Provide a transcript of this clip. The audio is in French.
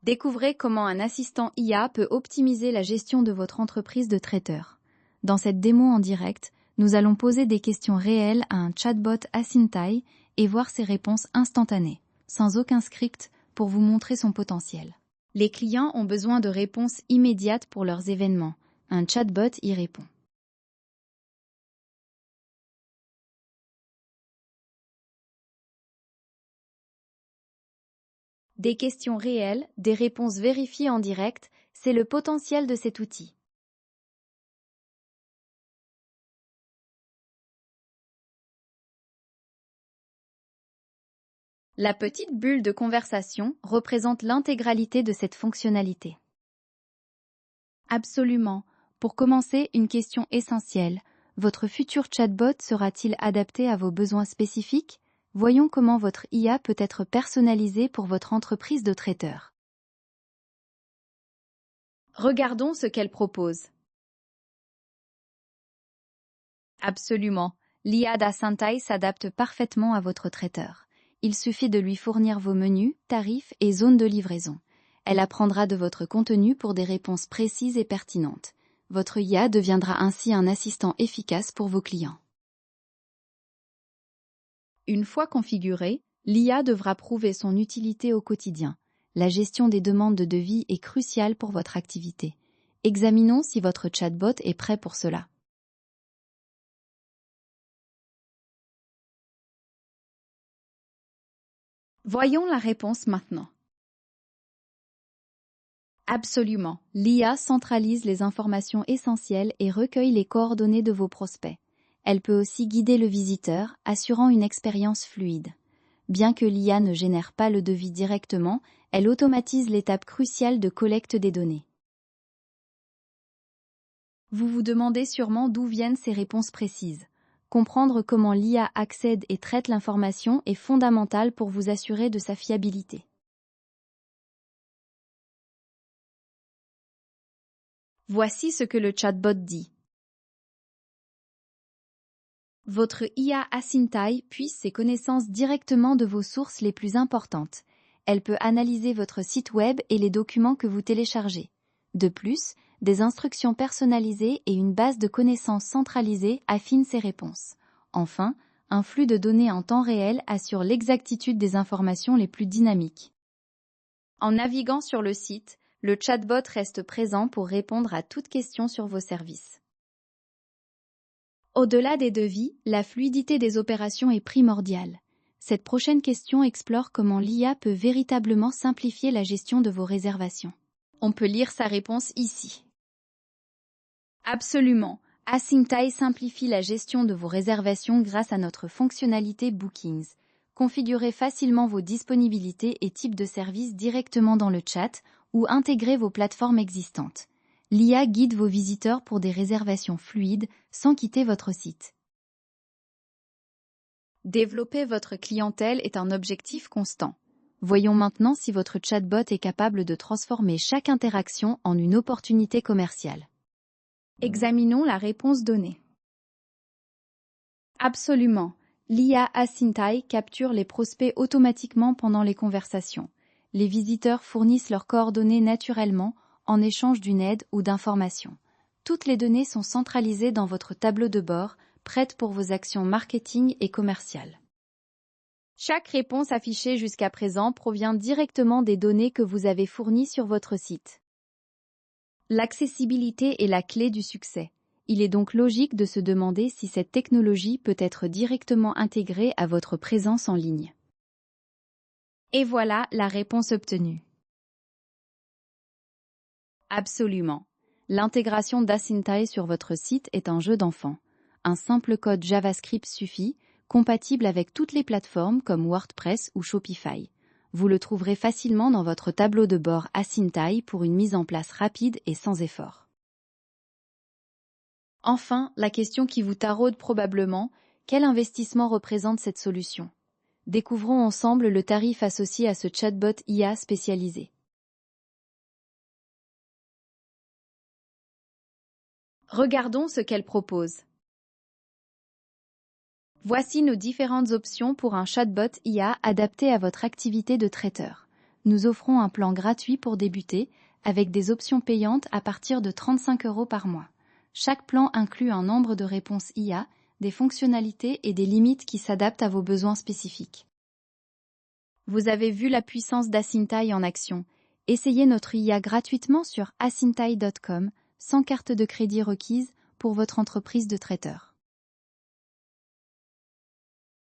Découvrez comment un assistant IA peut optimiser la gestion de votre entreprise de traiteur. Dans cette démo en direct, nous allons poser des questions réelles à un chatbot Asintai et voir ses réponses instantanées, sans aucun script, pour vous montrer son potentiel. Les clients ont besoin de réponses immédiates pour leurs événements. Un chatbot y répond. Des questions réelles, des réponses vérifiées en direct, c'est le potentiel de cet outil. La petite bulle de conversation représente l'intégralité de cette fonctionnalité. Absolument. Pour commencer, une question essentielle. Votre futur chatbot sera-t-il adapté à vos besoins spécifiques? Voyons comment votre IA peut être personnalisée pour votre entreprise de traiteur. Regardons ce qu'elle propose. Absolument. L'IA d'Asintai s'adapte parfaitement à votre traiteur. Il suffit de lui fournir vos menus, tarifs et zones de livraison. Elle apprendra de votre contenu pour des réponses précises et pertinentes. Votre IA deviendra ainsi un assistant efficace pour vos clients. Une fois configurée, l'IA devra prouver son utilité au quotidien. La gestion des demandes de devis est cruciale pour votre activité. Examinons si votre chatbot est prêt pour cela. Voyons la réponse maintenant. Absolument. L'IA centralise les informations essentielles et recueille les coordonnées de vos prospects. Elle peut aussi guider le visiteur, assurant une expérience fluide. Bien que l'IA ne génère pas le devis directement, elle automatise l'étape cruciale de collecte des données. Vous vous demandez sûrement d'où viennent ces réponses précises. Comprendre comment l'IA accède et traite l'information est fondamental pour vous assurer de sa fiabilité. Voici ce que le chatbot dit. Votre IA Asintai puise ses connaissances directement de vos sources les plus importantes. Elle peut analyser votre site web et les documents que vous téléchargez. De plus, des instructions personnalisées et une base de connaissances centralisée affinent ses réponses. Enfin, un flux de données en temps réel assure l'exactitude des informations les plus dynamiques. En naviguant sur le site, le chatbot reste présent pour répondre à toute question sur vos services. Au-delà des devis, la fluidité des opérations est primordiale. Cette prochaine question explore comment l'IA peut véritablement simplifier la gestion de vos réservations. On peut lire sa réponse ici. Absolument. Asintai simplifie la gestion de vos réservations grâce à notre fonctionnalité Bookings. Configurez facilement vos disponibilités et types de services directement dans le chat ou intégrez vos plateformes existantes. L'IA guide vos visiteurs pour des réservations fluides sans quitter votre site. Développer votre clientèle est un objectif constant. Voyons maintenant si votre chatbot est capable de transformer chaque interaction en une opportunité commerciale. Examinons la réponse donnée. Absolument. L'IA Asintai capture les prospects automatiquement pendant les conversations. Les visiteurs fournissent leurs coordonnées naturellement en échange d'une aide ou d'informations. Toutes les données sont centralisées dans votre tableau de bord, prêtes pour vos actions marketing et commerciales. Chaque réponse affichée jusqu'à présent provient directement des données que vous avez fournies sur votre site. L'accessibilité est la clé du succès. Il est donc logique de se demander si cette technologie peut être directement intégrée à votre présence en ligne. Et voilà la réponse obtenue. Absolument. L'intégration d'Asintai sur votre site est un jeu d'enfant. Un simple code JavaScript suffit, compatible avec toutes les plateformes comme WordPress ou Shopify. Vous le trouverez facilement dans votre tableau de bord Asintai pour une mise en place rapide et sans effort. Enfin, la question qui vous taraude probablement, quel investissement représente cette solution? Découvrons ensemble le tarif associé à ce chatbot IA spécialisé. Regardons ce qu'elle propose. Voici nos différentes options pour un chatbot IA adapté à votre activité de traiteur. nous offrons un plan gratuit pour débuter, avec des options payantes à partir de 35 € par mois. Chaque plan inclut un nombre de réponses IA, des fonctionnalités et des limites qui s'adaptent à vos besoins spécifiques. Vous avez vu la puissance d'Asintai en action. Essayez notre IA gratuitement sur asintai.com, sans carte de crédit requise, pour votre entreprise de traiteur.